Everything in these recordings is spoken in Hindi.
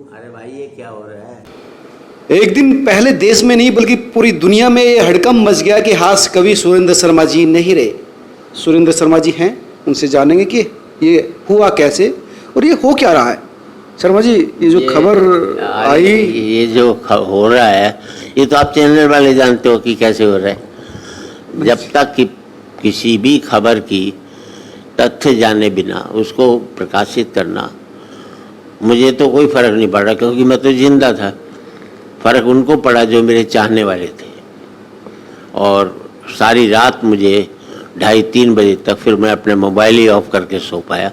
अरे भाई ये क्या हो रहा है? एक दिन पहले देश में नहीं बल्कि पूरी दुनिया में ये हड़कंप मच गया कि हास्य कवि सुरेंद्र शर्मा जी नहीं रहे। सुरेंद्र शर्मा जी हैं, उनसे जानेंगे कि ये हुआ कैसे और ये हो क्या रहा है। शर्मा जी, ये जो खबर आई, ये जो हो रहा है ये तो आप चैनल वाले जानते हो कि कैसे हो रहा है। जब तक कि किसी भी खबर की तथ्य जाने बिना उसको प्रकाशित करना, मुझे तो कोई फर्क नहीं पड़ा क्योंकि मैं तो जिंदा था। फर्क उनको पड़ा जो मेरे चाहने वाले थे। और सारी रात मुझे 2:30-3 बजे तक फिर मैं अपने मोबाइल ही ऑफ करके सो पाया।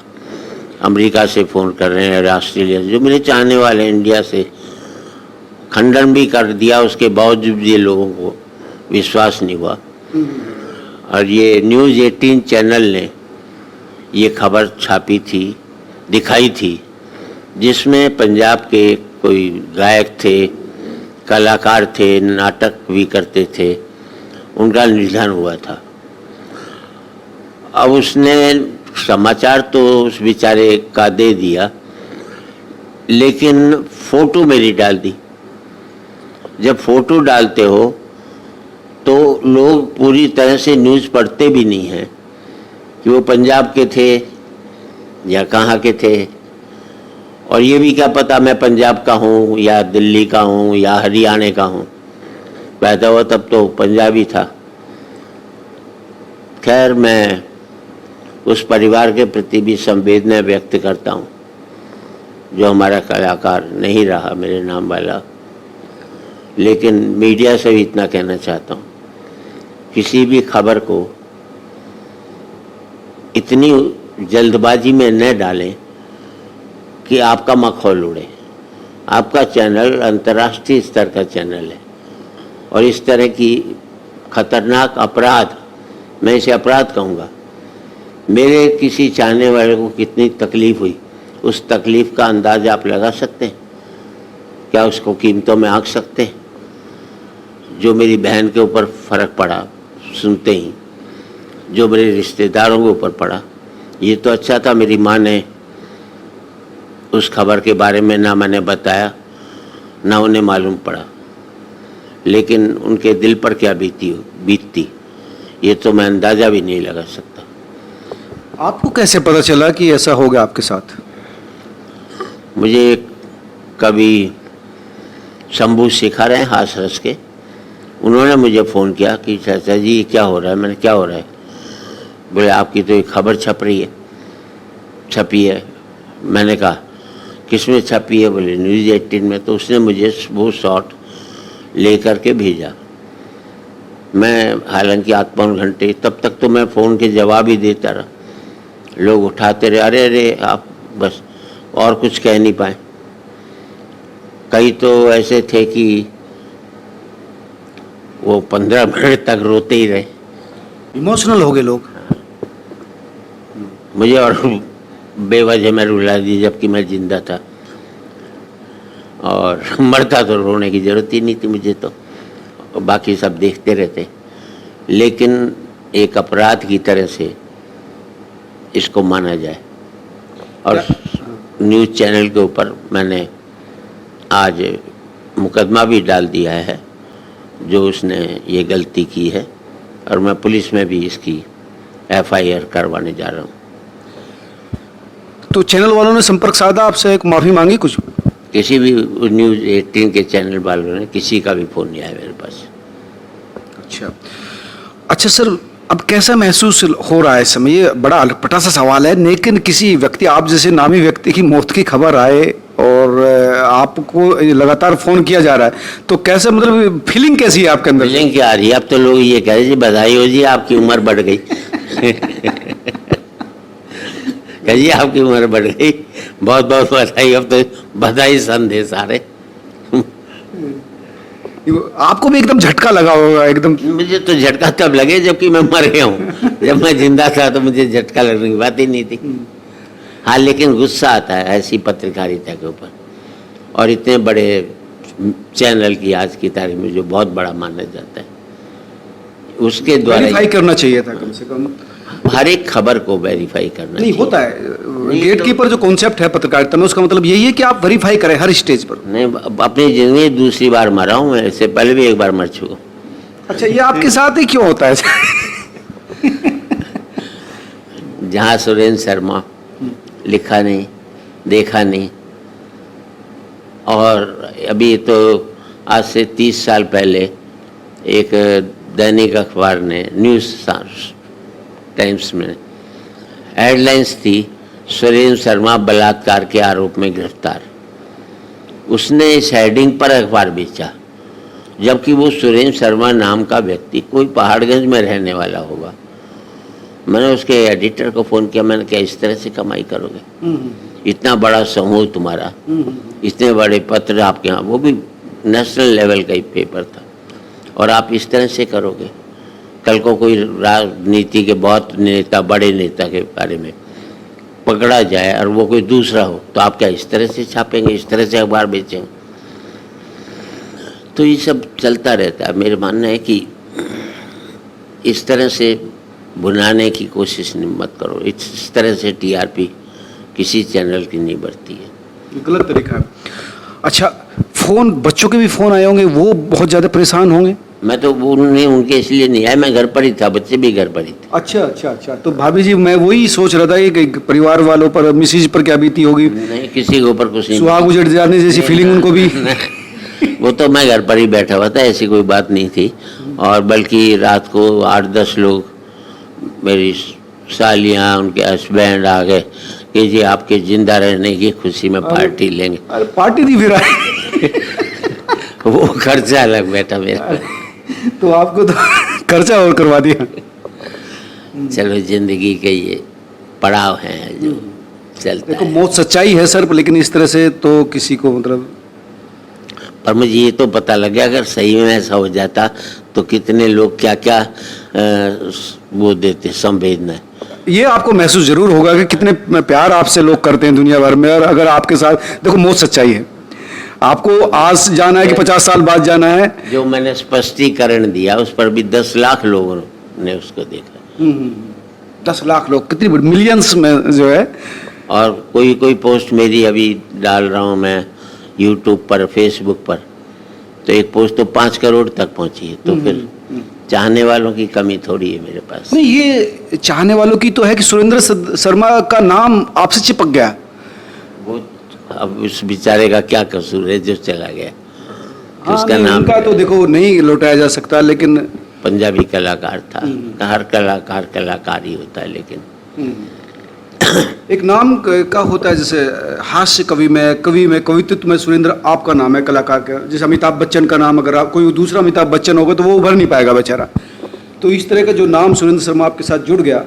अमेरिका से फ़ोन कर रहे हैं, ऑस्ट्रेलिया से, जो मेरे चाहने वाले हैं, इंडिया से खंडन भी कर दिया, उसके बावजूद ये लोगों को विश्वास नहीं हुआ। और ये न्यूज़ 18 चैनल ने ये खबर छापी थी, दिखाई थी, जिसमें पंजाब के कोई गायक थे, कलाकार थे, नाटक भी करते थे, उनका निधन हुआ था। अब उसने समाचार तो उस बेचारे का दे दिया, लेकिन फोटो मेरी डाल दी। जब फोटो डालते हो तो लोग पूरी तरह से न्यूज़ पढ़ते भी नहीं हैं कि वो पंजाब के थे या कहाँ के थे। और ये भी क्या पता मैं पंजाब का हूँ या दिल्ली का हूँ या हरियाणा का हूँ। पैदा हुआ तब तो पंजाबी था। खैर, मैं उस परिवार के प्रति भी संवेदना व्यक्त करता हूँ जो हमारा कलाकार नहीं रहा, मेरे नाम वाला। लेकिन मीडिया से भी इतना कहना चाहता हूँ, किसी भी खबर को इतनी जल्दबाजी में न डालें कि आपका मखौल उड़े। आपका चैनल अंतर्राष्ट्रीय स्तर का चैनल है और इस तरह की खतरनाक अपराध, मैं इसे अपराध कहूँगा, मेरे किसी चाहने वाले को कितनी तकलीफ़ हुई, उस तकलीफ़ का अंदाज़ा आप लगा सकते हैं? क्या उसको कीमतों में आंक सकते हैं? जो मेरी बहन के ऊपर फ़र्क पड़ा सुनते ही, जो मेरे रिश्तेदारों के ऊपर पड़ा, ये तो अच्छा था मेरी माँ ने उस खबर के बारे में ना मैंने बताया ना उन्हें मालूम पड़ा। लेकिन उनके दिल पर क्या बीतती ये तो मैं अंदाज़ा भी नहीं लगा सकता। आपको कैसे पता चला कि ऐसा हो गया आपके साथ? मुझे कभी शंभू सिखा रहे हैं हास रस के, उन्होंने मुझे फ़ोन किया कि चाचा जी क्या हो रहा है। मैंने क्या हो रहा है? बोले आपकी तो एक खबर छपी है। मैंने कहा किस में छपी है? बोले न्यूज़ 18 में। तो उसने मुझे वो शॉट ले करके भेजा। मैं हालांकि 8-9 घंटे तब तक तो मैं फ़ोन के जवाब ही देता रहा। लोग उठाते रहे, अरे अरे आप, बस और कुछ कह नहीं पाए। कई तो ऐसे थे कि वो 15 मिनट तक रोते ही रहे। इमोशनल हो गए लोग। मुझे और बेवजह में रुला दी जबकि मैं जिंदा था और मरता तो रोने की ज़रूरत ही नहीं थी मुझे तो, बाकी सब देखते रहते। लेकिन एक अपराध की तरह से इसको माना जाए। और न्यूज़ चैनल के ऊपर मैंने आज मुकदमा भी डाल दिया है जो उसने ये गलती की है, और मैं पुलिस में भी इसकी FIR करवाने जा रहा हूँ। तो चैनल वालों ने संपर्क साधा आपसे, एक माफ़ी मांगी कुछ? किसी भी न्यूज़ 18 के चैनल वालों ने किसी का भी फ़ोन नहीं आया मेरे पास। अच्छा सर, अब कैसा महसूस हो रहा है इस समय? ये बड़ा अटपटा सा सवाल है, लेकिन किसी व्यक्ति, आप जैसे नामी व्यक्ति की मौत की खबर आए और आपको लगातार फ़ोन किया जा रहा है, तो कैसे, मतलब फीलिंग कैसी है आपके अंदर? फीलिंग क्या आ रही है? अब तो लोग ये कह रहे जी बधाई हो जी आपकी उम्र बढ़ गई। कहिए आपकी उम्र बढ़ गई, बहुत बहुत बधाई। अब तो बधाई संदेश आ रहे। आपको भी एकदम झटका लगा होगा एकदम? मुझे तो झटका तब लगे जबकि मैं मर गया हूँ। जब मैं जिंदा था तो मुझे झटका लगने की बात ही नहीं थी। हाँ, लेकिन गुस्सा आता है ऐसी पत्रकारिता के ऊपर, और इतने बड़े चैनल की आज की तारीख में जो बहुत बड़ा माना जाता है, उसके द्वारा वेरीफाई करना चाहिए था कम से कम। हर एक खबर को वेरीफाई करना नहीं चाहिए। होता है गेट कीपर जो कॉन्सेप्ट है पत्रकारिता में, उसका मतलब यही है कि आप वेरीफाई करें हर स्टेज पर। नहीं, अपनी जिंदगी दूसरी बार मरा हूँ मैं, इससे पहले भी एक बार मर चुका। अच्छा, ये आपके साथ ही क्यों होता है? जहाँ सुरेंद्र शर्मा लिखा नहीं, देखा नहीं, और अभी तो आज से 30 साल पहले एक दैनिक अखबार ने, न्यूज़ टाइम्स में हेडलाइंस थी, सुरेंद्र शर्मा बलात्कार के आरोप में गिरफ्तार। उसने इस हेडिंग पर अखबार बेचा, जबकि वो सुरेंद्र शर्मा नाम का व्यक्ति कोई पहाड़गंज में रहने वाला होगा। मैंने उसके एडिटर को फ़ोन किया, मैंने कहा इस तरह से कमाई करोगे? इतना बड़ा समूह तुम्हारा, इतने बड़े पत्र आपके यहाँ, वो भी नेशनल लेवल का ही पेपर था, और आप इस तरह से करोगे? कल को कोई राजनीति के बहुत नेता, बड़े नेता के बारे में पकड़ा जाए और वो कोई दूसरा हो, तो आप क्या इस तरह से छापेंगे, इस तरह से अखबार बेचेंगे? तो ये सब चलता रहता है। मेरा मानना है कि इस तरह से बुनाने की कोशिश मत करो। इस तरह से टीआरपी किसी चैनल की नहीं बढ़ती है। गलत तरीका है। अच्छा, फोन, बच्चों के भी फोन आए होंगे, वो बहुत ज़्यादा परेशान होंगे। मैं तो उनके इसलिए नहीं आया, मैं घर पर ही था, बच्चे भी घर पर ही थे। अच्छा अच्छा अच्छा, तो भाभी जी मैं वही सोच रहा था कि परिवार वालों पर, मिसेज पर क्या बीती होगी, नहीं, किसी के ऊपर कुछ नहीं। सुहाग उजड़ जाने जैसी फीलिंग उनको भी। वो तो मैं घर पर ही बैठा हुआ था, ऐसी कोई बात नहीं थी। और बल्कि रात को 8-10 लोग, मेरी सालियाँ, उनके हस्बैंड आ गए कि जी आपके जिंदा रहने की खुशी में पार्टी लेंगे। अरे पार्टी दी फिर वो खर्चा अलग बैठा मेरा। तो आपको तो खर्चा और करवा दिया। चलो, जिंदगी के ये पड़ाव हैं जो चलता देखो, है। मौत सच्चाई है सर, लेकिन इस तरह से तो किसी को मतलब, पर मुझे ये तो पता लग गया, अगर सही में ऐसा हो जाता तो कितने लोग क्या क्या वो देते संवेदना। ये आपको महसूस जरूर होगा कि कितने प्यार आपसे लोग करते हैं दुनिया भर में। और अगर आपके साथ, देखो मौत सच्चाई है, आपको आज जाना है कि 50 साल बाद जाना है। जो मैंने स्पष्टीकरण दिया उस पर भी 10 लाख लोगों ने उसको देखा। 10 लाख लोग, कितनी बड़ी, मिलियंस में जो है। और कोई कोई पोस्ट मेरी अभी डाल रहा हूँ मैं यूट्यूब पर, फेसबुक पर, तो एक पोस्ट तो 5 करोड़ तक पहुंची है। तो फिर चाहने वालों की कमी थोड़ी है मेरे पास। नहीं, ये चाहने वालों की तो है कि सुरेंद्र शर्मा का नाम आपसे चिपक गया। वो अब उस बेचारे का क्या कसूर है जो चला गया? हाँ, उसका नहीं, नाम उनका तो देखो नहीं लौटाया जा सकता, लेकिन पंजाबी कलाकार था। हर कलाकार कलाकार ही होता है, लेकिन एक नाम का होता है, जैसे हास्य कवि में, कवित्व में सुरेंद्र आपका नाम है, कलाकार का। जैसे अमिताभ बच्चन का नाम, अगर आप कोई दूसरा अमिताभ बच्चन होगा तो वो उभर नहीं पाएगा बेचारा। तो इस तरह का जो नाम सुरेंद्र शर्मा आपके साथ जुड़ गया।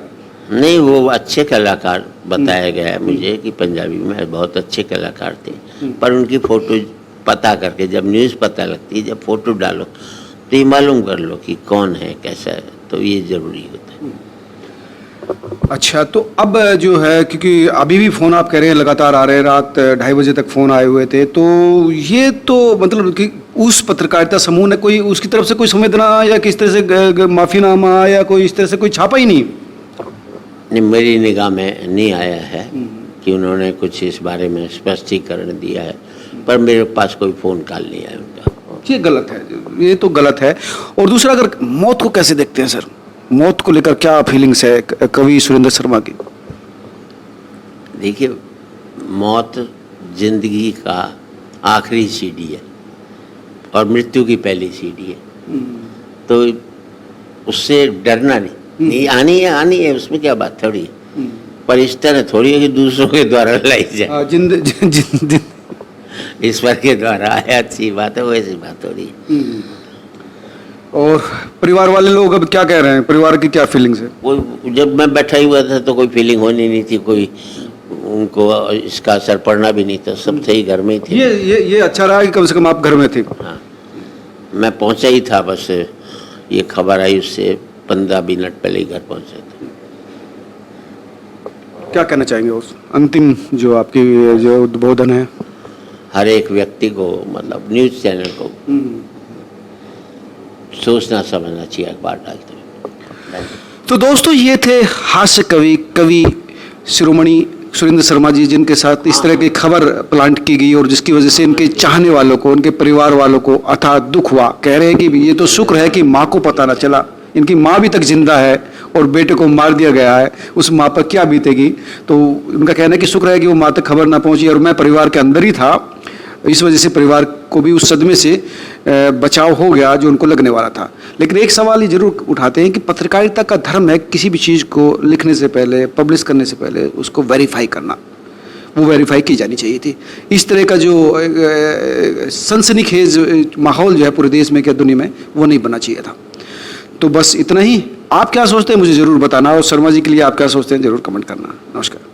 नहीं, वो अच्छे कलाकार बताया गया है मुझे कि पंजाबी में बहुत अच्छे कलाकार थे, पर उनकी फोटो पता करके, जब न्यूज़ पता लगती है, जब फोटो डालो तो ये मालूम कर लो कि कौन है, कैसा है, तो ये जरूरी होता है। अच्छा, तो अब जो है, क्योंकि अभी भी फ़ोन आप कह रहे हैं लगातार आ रहे हैं, रात 2:30 बजे तक फ़ोन आए हुए थे, तो ये तो मतलब कि उस पत्रकारिता समूह ने कोई उसकी तरफ से कोई संवेदना या किस तरह से माफ़ीनामा या कोई इस तरह से कोई छापा ही नहीं? नहीं, मेरी निगाह में नहीं आया है कि उन्होंने कुछ इस बारे में स्पष्टीकरण दिया है, पर मेरे पास कोई फ़ोन कॉल नहीं आया उनका। ये गलत है, ये तो गलत है। और दूसरा, अगर मौत को कैसे देखते हैं सर? मौत को लेकर क्या फीलिंग्स है कवि सुरेंद्र शर्मा की? देखिए, मौत जिंदगी का आखिरी सीढ़ी है और मृत्यु की पहली सीढ़ी है, तो उससे डरना नहीं आनी है, उसमें क्या बात थोड़ी है। पर इस तरह थोड़ी है कि दूसरों के द्वारा लाई जाए, ईश्वर के द्वारा है, अच्छी बात है, वैसी बात हो रही है। और परिवार वाले लोग अब क्या कह रहे हैं? परिवार की क्या फीलिंग्स है? कोई, जब मैं बैठा ही हुआ था तो कोई फीलिंग होनी नहीं थी, कोई उनको इसका असर पड़ना भी नहीं था, सब थे ही, घर में ही थे। ये अच्छा रहा कि कम से कम आप घर में थे। हाँ, मैं पहुंचा ही था, बस ये खबर आई उससे 15 मिनट पहले ही घर पहुंचा था। क्या कहना चाहेंगे उस अंतिम जो आपकी जो उद्बोधन है? हर एक व्यक्ति को, मतलब न्यूज़ चैनल को सोचना समझना चाहिए अखबार डालते हुए। तो दोस्तों ये थे हास्य कवि शिरोमणि सुरेंद्र शर्मा जी, जिनके साथ इस तरह की खबर प्लांट की गई और जिसकी वजह से इनके चाहने वालों को, उनके परिवार वालों को अथाह दुख हुआ। कह रहे हैं कि ये तो शुक्र है कि माँ को पता ना चला, इनकी माँ भी तक जिंदा है और बेटे को मार दिया गया है, उस माँ पर क्या बीतेगी। तो उनका कहना है कि शुक्र है कि वो माँ तक खबर ना पहुंची और मैं परिवार के अंदर ही था, इस वजह से परिवार को भी उस सदमे से बचाव हो गया जो उनको लगने वाला था। लेकिन एक सवाल ये जरूर उठाते हैं कि पत्रकारिता का धर्म है किसी भी चीज़ को लिखने से पहले, पब्लिश करने से पहले उसको वेरीफाई करना, वो वेरीफाई की जानी चाहिए थी। इस तरह का जो सनसनीखेज माहौल जो है पूरे देश में क्या दुनिया में, वो नहीं बनना चाहिए था। तो बस इतना ही। आप क्या सोचते हैं मुझे ज़रूर बताना, और शर्मा जी के लिए आप क्या सोचते हैं ज़रूर कमेंट करना। नमस्कार।